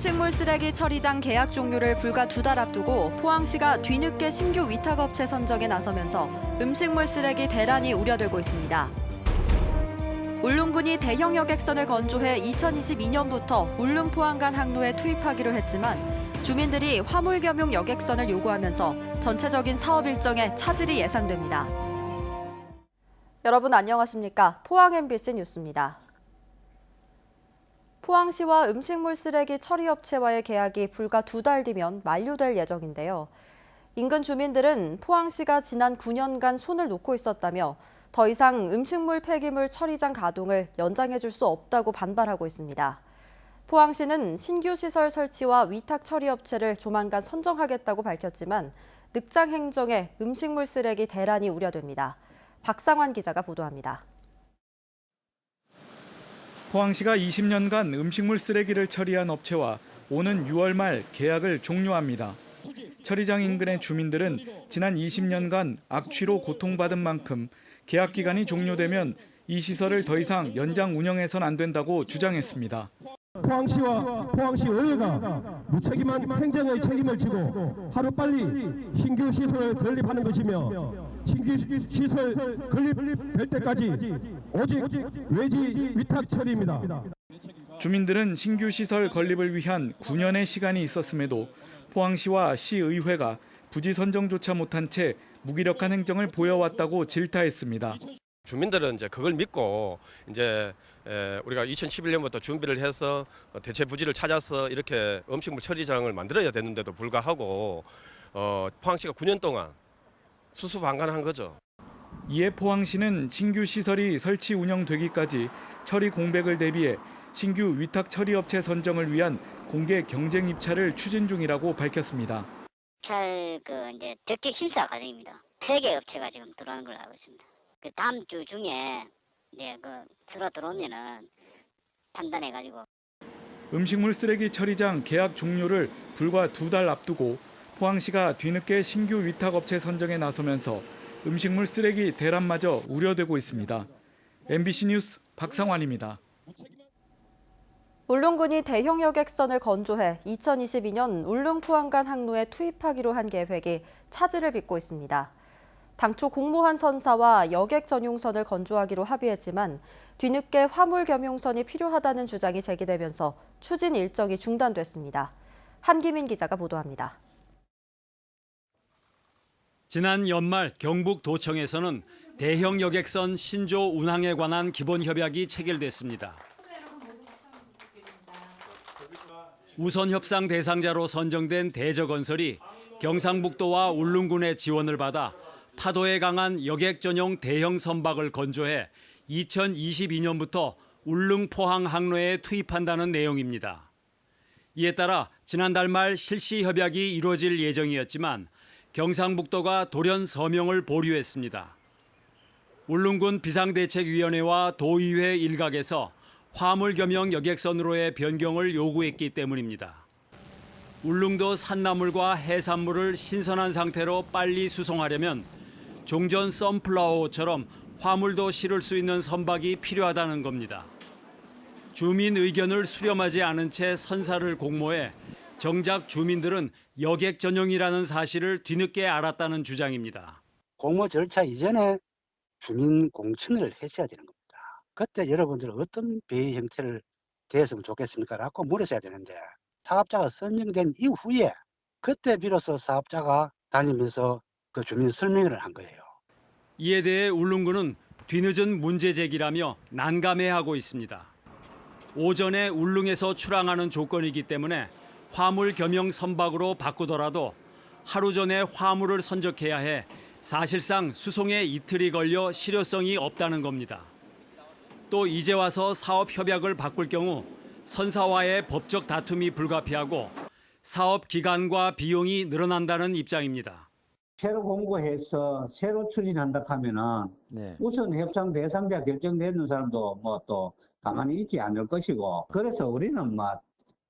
음식물 쓰레기 처리장 계약 종료를 불과 2달 앞두고 포항시가 뒤늦게 신규 위탁업체 선정에 나서면서 음식물 쓰레기 대란이 우려되고 있습니다. 울릉군이 대형 여객선을 건조해 2022년부터 울릉포항 간 항로에 투입하기로 했지만 주민들이 화물겸용 여객선을 요구하면서 전체적인 사업 일정에 차질이 예상됩니다. 여러분 안녕하십니까? 포항 MBC 뉴스입니다. 포항시와 음식물 쓰레기 처리업체와의 계약이 불과 2달 뒤면 만료될 예정인데요. 인근 주민들은 포항시가 지난 9년간 손을 놓고 있었다며 더 이상 음식물 폐기물 처리장 가동을 연장해 줄 수 없다고 반발하고 있습니다. 포항시는 신규 시설 설치와 위탁 처리업체를 조만간 선정하겠다고 밝혔지만 늑장 행정에 음식물 쓰레기 대란이 우려됩니다. 박상환 기자가 보도합니다. 포항시가 20년간 음식물 쓰레기를 처리한 업체와 오는 6월 말 계약을 종료합니다. 처리장 인근의 주민들은 지난 20년간 악취로 고통받은 만큼 계약 기간이 종료되면 이 시설을 더 이상 연장 운영해서는 안 된다고 주장했습니다. 포항시와 포항시의회가 무책임한 행정의 책임을 지고 하루빨리 신규 시설을 건립하는 것이며 신규 시설 건립될 때까지 오직 외지 위탁 처리입니다. 주민들은 신규 시설 건립을 위한 9년의 시간이 있었음에도 포항시와 시의회가 부지 선정조차 못한 채 무기력한 행정을 보여왔다고 질타했습니다. 주민들은 이제 그걸 믿고 이제 우리가 2011년부터 준비를 해서 대체 부지를 찾아서 이렇게 음식물 처리장을 만들어야 되는데도 불구하고 포항시가 9년 동안 수수방관한 거죠. 이에 포항시는 신규 시설이 설치 운영되기까지 처리 공백을 대비해 신규 위탁 처리업체 선정을 위한 공개 경쟁 입찰을 추진 중이라고 밝혔습니다. 입찰 이제 적격 심사 과정입니다. 3개 업체가 지금 들어오는 걸로 알고 있습니다. 그 다음 주 중에 이제 서로 들어오면은 판단해가지고. 음식물 쓰레기 처리장 계약 종료를 불과 2달 앞두고 포항시가 뒤늦게 신규 위탁업체 선정에 나서면서 음식물 쓰레기 대란마저 우려되고 있습니다. MBC 뉴스 박상환입니다. 울릉군이 대형 여객선을 건조해 2022년 울릉포항 간 항로에 투입하기로 한 계획이 차질을 빚고 있습니다. 당초 공모한 선사와 여객 전용선을 건조하기로 합의했지만 뒤늦게 화물 겸용선이 필요하다는 주장이 제기되면서 추진 일정이 중단됐습니다. 한기민 기자가 보도합니다. 지난 연말 경북도청에서는 대형 여객선 신조 운항에 관한 기본 협약이 체결됐습니다. 우선 협상 대상자로 선정된 대저건설이 경상북도와 울릉군의 지원을 받아 파도에 강한 여객 전용 대형 선박을 건조해 2022년부터 울릉포항 항로에 투입한다는 내용입니다. 이에 따라 지난달 말 실시 협약이 이루어질 예정이었지만 경상북도가 돌연 서명을 보류했습니다. 울릉군 비상대책위원회와 도의회 일각에서 화물 겸용 여객선으로의 변경을 요구했기 때문입니다. 울릉도 산나물과 해산물을 신선한 상태로 빨리 수송하려면 종전 선플라워처럼 화물도 실을 수 있는 선박이 필요하다는 겁니다. 주민 의견을 수렴하지 않은 채 선사를 공모해 정작 주민들은 여객 전용이라는 사실을 뒤늦게 알았다는 주장입니다. 공모 절차 이전에 주민 공청회를 했어야 되는 겁니다. 그때 여러분들은 어떤 배의 형태를 대했으면 좋겠습니까? 라고 물었어야 되는데 사업자가 선정된 이후에 그때 비로소 사업자가 다니면서 그 주민 설명회를 한 거예요. 이에 대해 울릉군은 뒤늦은 문제 제기라며 난감해하고 있습니다. 오전에 울릉에서 출항하는 조건이기 때문에 화물 겸용 선박으로 바꾸더라도 하루 전에 화물을 선적해야 해 사실상 수송에 이틀이 걸려 실효성이 없다는 겁니다. 또 이제 와서 사업 협약을 바꿀 경우 선사와의 법적 다툼이 불가피하고 사업 기간과 비용이 늘어난다는 입장입니다. 새로 공고해서 새로 추진한다 하면은 우선 협상 대상자 결정되는 사람도 또 가만히 있지 않을 것이고 그래서 우리는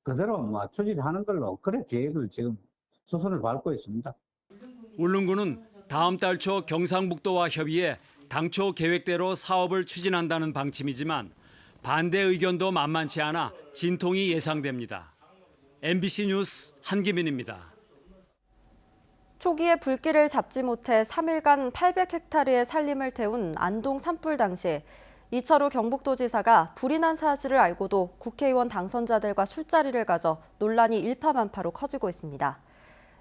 그대로 추진하는 걸로 그래 계획을 지금 수순을 밟고 있습니다. 울릉군은 다음 달 초 경상북도와 협의해 당초 계획대로 사업을 추진한다는 방침이지만 반대 의견도 만만치 않아 진통이 예상됩니다. MBC 뉴스 한기민입니다. 초기에 불길을 잡지 못해 3일간 800헥타르의 산림을 태운 안동 산불 당시 이철우 경북도지사가 불이 난 사실을 알고도 국회의원 당선자들과 술자리를 가져 논란이 일파만파로 커지고 있습니다.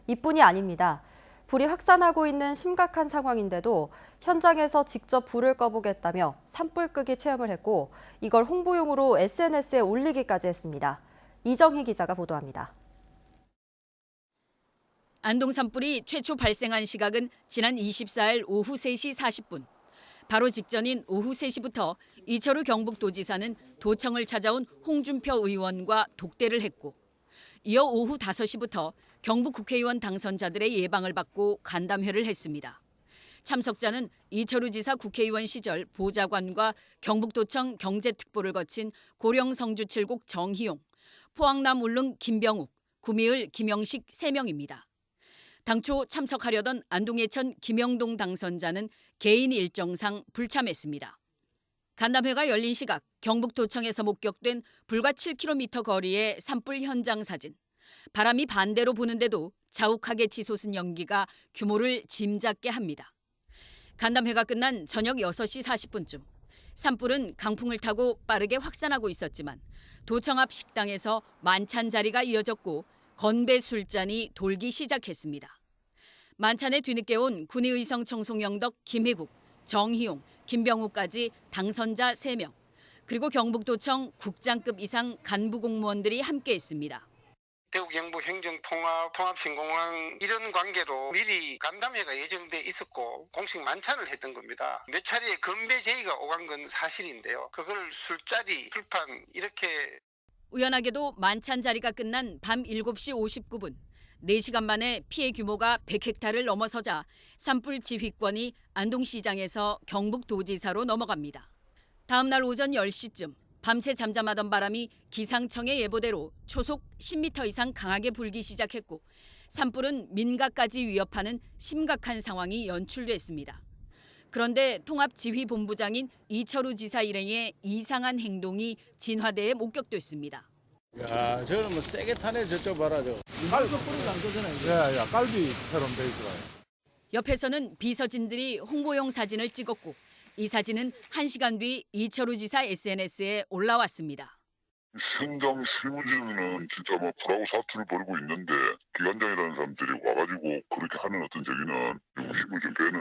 이뿐이 아닙니다. 불이 확산하고 있는 심각한 상황인데도 현장에서 직접 불을 꺼보겠다며 산불 끄기 체험을 했고 이걸 홍보용으로 SNS에 올리기까지 했습니다. 이정희 기자가 보도합니다. 안동 산불이 최초 발생한 시각은 지난 24일 오후 3시 40분. 바로 직전인 오후 3시부터 이철우 경북도지사는 도청을 찾아온 홍준표 의원과 독대를 했고 이어 오후 5시부터 경북 국회의원 당선자들의 예방을 받고 간담회를 했습니다. 참석자는 이철우 지사 국회의원 시절 보좌관과 경북도청 경제특보를 거친 고령 성주칠곡 정희용, 포항남 울릉 김병욱, 구미을 김영식 3명입니다. 당초 참석하려던 안동예천 김영동 당선자는 개인 일정상 불참했습니다. 간담회가 열린 시각 경북도청에서 목격된 불과 7km 거리의 산불 현장 사진. 바람이 반대로 부는데도 자욱하게 치솟은 연기가 규모를 짐작게 합니다. 간담회가 끝난 저녁 6시 40분쯤 산불은 강풍을 타고 빠르게 확산하고 있었지만 도청 앞 식당에서 만찬 자리가 이어졌고 건배 술잔이 돌기 시작했습니다. 만찬에 뒤늦게 온 군의의성 청송영덕 김혜국, 정희용, 김병우까지 당선자 3명, 그리고 경북도청 국장급 이상 간부 공무원들이 함께했습니다. 대구 경북 행정통합, 통합신공항 이런 관계로 미리 간담회가 예정돼 있었고 공식 만찬을 했던 겁니다. 몇 차례 건배 제의가 오간 건 사실인데요. 그걸 술자리, 술판 이렇게 우연하게도 만찬 자리가 끝난 밤 7시 59분, 4시간 만에 피해 규모가 100헥타를 넘어서자 산불 지휘권이 안동시장에서 경북도지사로 넘어갑니다. 다음 날 오전 10시쯤 밤새 잠잠하던 바람이 기상청의 예보대로 초속 10m 이상 강하게 불기 시작했고 산불은 민가까지 위협하는 심각한 상황이 연출됐습니다. 그런데 통합지휘본부장인 이철우 지사 일행의 이상한 행동이 진화대에 목격됐습니다. 야, 저는 뭐 세게 타네. 저쪽 봐라, 저. 갈비 뿌리도 안 끄잖아요. 야, 갈비처럼 돼 있더라. 옆에서는 비서진들이 홍보용 사진을 찍었고 이 사진은 1시간 뒤 이철우 지사 SNS에 올라왔습니다. 현장 실무진은 진짜 뭐 불하고 사투를 벌이고 있는데 기관장이라는 사람들이 와가지고 그렇게 하는 어떤 저기는 의심을 좀 깨는.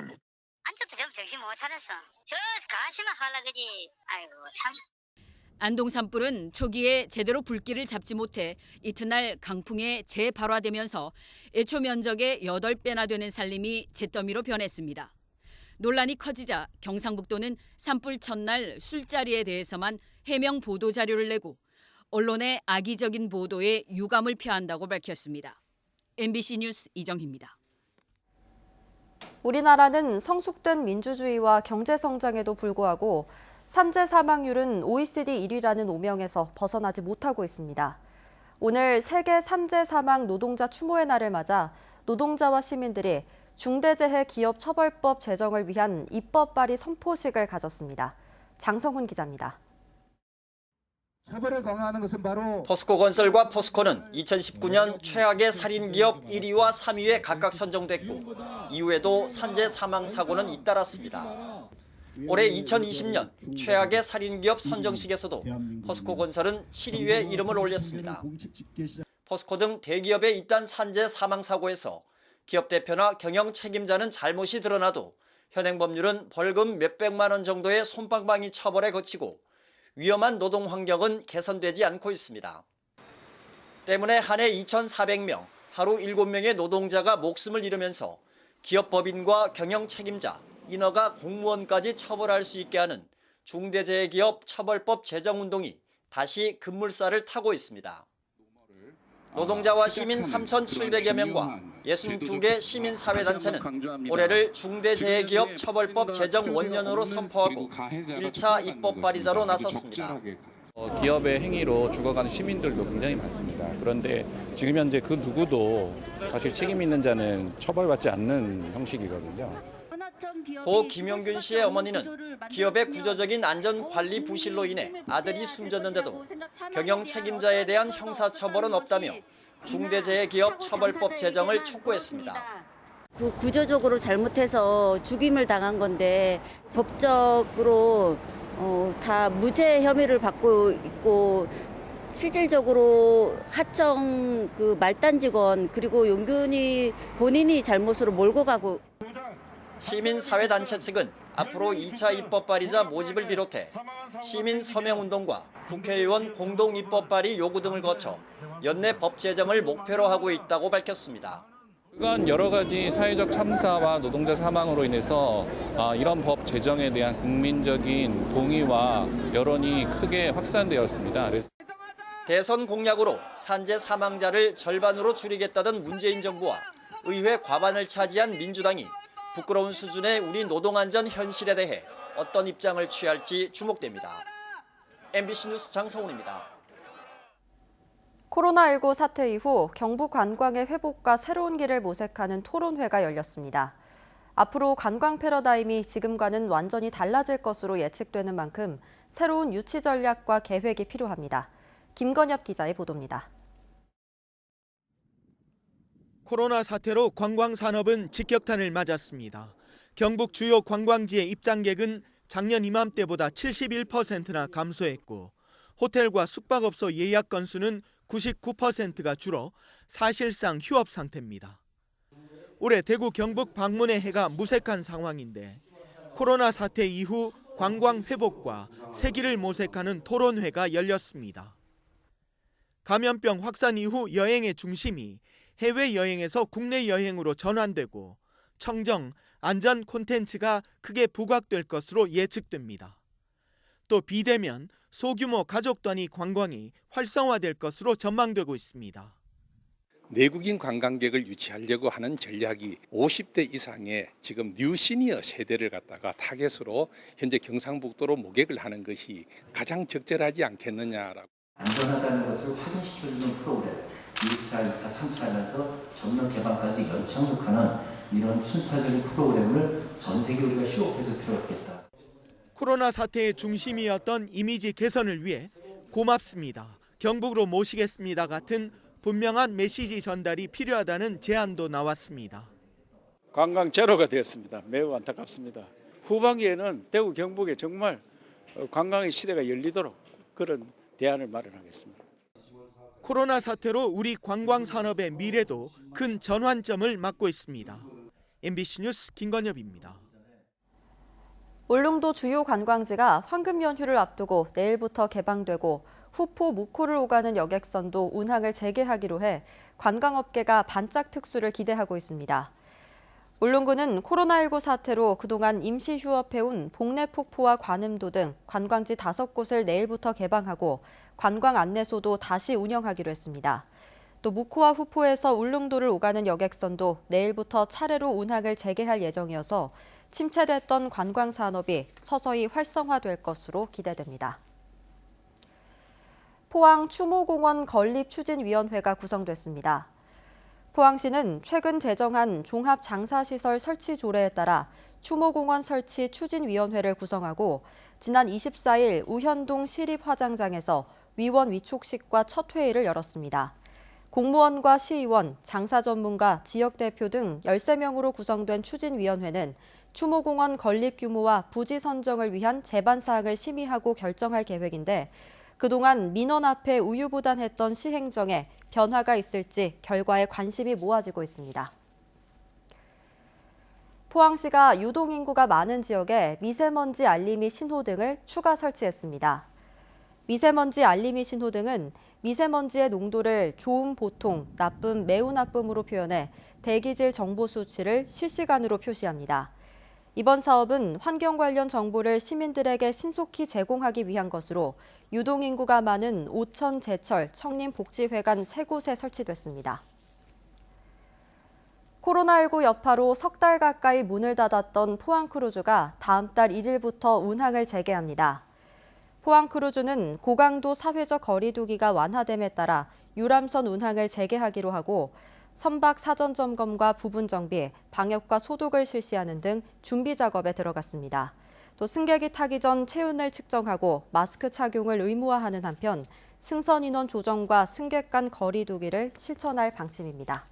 안쪽도 좀 정신 못 차렸어. 저 가시만 하려 그지. 아이고 참. 안동 산불은 초기에 제대로 불길을 잡지 못해 이튿날 강풍에 재발화되면서 애초 면적의 8배나 되는 산림이 잿더미로 변했습니다. 논란이 커지자 경상북도는 산불 첫날 술자리에 대해서만 해명 보도 자료를 내고 언론의 악의적인 보도에 유감을 표한다고 밝혔습니다. MBC 뉴스 이정희입니다. 우리나라는 성숙된 민주주의와 경제 성장에도 불구하고 산재 사망률은 OECD 1위라는 오명에서 벗어나지 못하고 있습니다. 오늘 세계 산재 사망 노동자 추모의 날을 맞아 노동자와 시민들이 중대재해기업처벌법 제정을 위한 입법 발의 선포식을 가졌습니다. 장성훈 기자입니다. 처벌을 강화하는 것은 바로 포스코건설과 포스코는 2019년 최악의 살인기업 1위와 3위에 각각 선정됐고 이후에도 산재 사망 사고는 잇따랐습니다. 올해 2020년 최악의 살인기업 선정식에서도 포스코건설은 7위에 이름을 올렸습니다. 포스코 등 대기업의 잇단 산재 사망 사고에서 기업 대표나 경영 책임자는 잘못이 드러나도 현행법률은 벌금 몇백만 원 정도의 솜방망이 처벌에 그치고 위험한 노동 환경은 개선되지 않고 있습니다. 때문에 한 해 2,400명, 하루 7명의 노동자가 목숨을 잃으면서 기업 법인과 경영 책임자, 인허가 공무원까지 처벌할 수 있게 하는 중대재해기업 처벌법 제정운동이 다시 급물살을 타고 있습니다. 노동자와 시민 3,700여 명과 62개 시민사회단체는 올해를 중대재해기업 처벌법 제정 원년으로 선포하고 1차 입법 발의자로 나섰습니다. 기업의 행위로 죽어가는 시민들도 굉장히 많습니다. 그런데 지금 현재 그 누구도 사실 책임 있는 자는 처벌받지 않는 형식이거든요. 고 김용균 씨의 어머니는 기업의 구조적인 안전관리 부실로 인해 아들이 숨졌는데도 경영 책임자에 대한 형사처벌은 없다며 중대재해기업 처벌법 제정을 촉구했습니다. 구조적으로 잘못해서 죽임을 당한 건데 법적으로 다 무죄 혐의를 받고 있고 실질적으로 하청 그 말단 직원 그리고 용균이 본인이 잘못으로 몰고 가고. 시민사회단체 측은 앞으로 2차 입법 발의자 모집을 비롯해 시민 서명운동과 국회의원 공동 입법 발의 요구 등을 거쳐 연내 법 제정을 목표로 하고 있다고 밝혔습니다. 그간 여러 가지 사회적 참사와 노동자 사망으로 인해서 이런 법 제정에 대한 국민적인 동의와 여론이 크게 확산되었습니다. 대선 공약으로 산재 사망자를 절반으로 줄이겠다던 문재인 정부와 의회 과반을 차지한 민주당이 부끄러운 수준의 우리 노동안전 현실에 대해 어떤 입장을 취할지 주목됩니다. MBC 뉴스 장성훈입니다. 코로나19 사태 이후 경북 관광의 회복과 새로운 길을 모색하는 토론회가 열렸습니다. 앞으로 관광 패러다임이 지금과는 완전히 달라질 것으로 예측되는 만큼 새로운 유치 전략과 계획이 필요합니다. 김건엽 기자의 보도입니다. 코로나 사태로 관광 산업은 직격탄을 맞았습니다. 경북 주요 관광지의 입장객은 작년 이맘때보다 71%나 감소했고 호텔과 숙박업소 예약 건수는 99%가 줄어 사실상 휴업 상태입니다. 올해 대구 경북 방문의 해가 무색한 상황인데 코로나 사태 이후 관광 회복과 새길을 모색하는 토론회가 열렸습니다. 감염병 확산 이후 여행의 중심이 해외여행에서 국내 여행으로 전환되고 청정, 안전 콘텐츠가 크게 부각될 것으로 예측됩니다. 또 비대면, 소규모 가족 단위 관광이 활성화될 것으로 전망되고 있습니다. 내국인 관광객을 유치하려고 하는 전략이 50대 이상의 지금 뉴 시니어 세대를 갖다가 타겟으로 현재 경상북도로 모객을 하는 것이 가장 적절하지 않겠느냐라고. 안전하다는 것을 확인시켜주는 프로그램 1차, 2차, 3차 하면서 전면 개방까지 연착륙하는 이런 순차적인 프로그램을 전 세계 우리가 시업해줄 필요가 있겠다. 코로나 사태의 중심이었던 이미지 개선을 위해 고맙습니다, 경북으로 모시겠습니다 같은 분명한 메시지 전달이 필요하다는 제안도 나왔습니다. 관광 제로가 되었습니다. 매우 안타깝습니다. 후반기에는 대구 경북에 정말 관광의 시대가 열리도록 그런 대안을 마련하겠습니다. 코로나 사태로 우리 관광 산업의 미래도 큰 전환점을 맞고 있습니다. MBC 뉴스 김건엽입니다. 울릉도 주요 관광지가 황금 연휴를 앞두고 내일부터 개방되고 후포 묵호를 오가는 여객선도 운항을 재개하기로 해 관광업계가 반짝 특수를 기대하고 있습니다. 울릉구는 코로나19 사태로 그동안 임시 휴업해온 복례폭포와 관음도 등 관광지 5곳을 내일부터 개방하고 관광 안내소도 다시 운영하기로 했습니다. 또 묵호와 후포에서 울릉도를 오가는 여객선도 내일부터 차례로 운항을 재개할 예정이어서 침체됐던 관광 산업이 서서히 활성화될 것으로 기대됩니다. 포항 추모공원 건립추진위원회가 구성됐습니다. 포항시는 최근 제정한 종합장사시설 설치 조례에 따라 추모공원 설치 추진위원회를 구성하고 지난 24일 우현동 시립화장장에서 위원 위촉식과 첫 회의를 열었습니다. 공무원과 시의원, 장사 전문가, 지역 대표 등 13명으로 구성된 추진위원회는 추모공원 건립 규모와 부지 선정을 위한 제반 사항을 심의하고 결정할 계획인데 그동안 민원 앞에 우유부단했던 시행정에 변화가 있을지 결과에 관심이 모아지고 있습니다. 포항시가 유동인구가 많은 지역에 미세먼지 알림이 신호등을 추가 설치했습니다. 미세먼지 알림이 신호등은 미세먼지의 농도를 좋음 보통, 나쁨 매우 나쁨으로 표현해 대기질 정보 수치를 실시간으로 표시합니다. 이번 사업은 환경 관련 정보를 시민들에게 신속히 제공하기 위한 것으로 유동인구가 많은 오천 제철 청림복지회관 3곳에 설치됐습니다. 코로나19 여파로 3달 가까이 문을 닫았던 포항크루즈가 다음 달 1일부터 운항을 재개합니다. 포항크루즈는 고강도 사회적 거리 두기가 완화됨에 따라 유람선 운항을 재개하기로 하고 선박 사전 점검과 부분 정비, 방역과 소독을 실시하는 등 준비 작업에 들어갔습니다. 또 승객이 타기 전 체온을 측정하고 마스크 착용을 의무화하는 한편 승선 인원 조정과 승객 간 거리 두기를 실천할 방침입니다.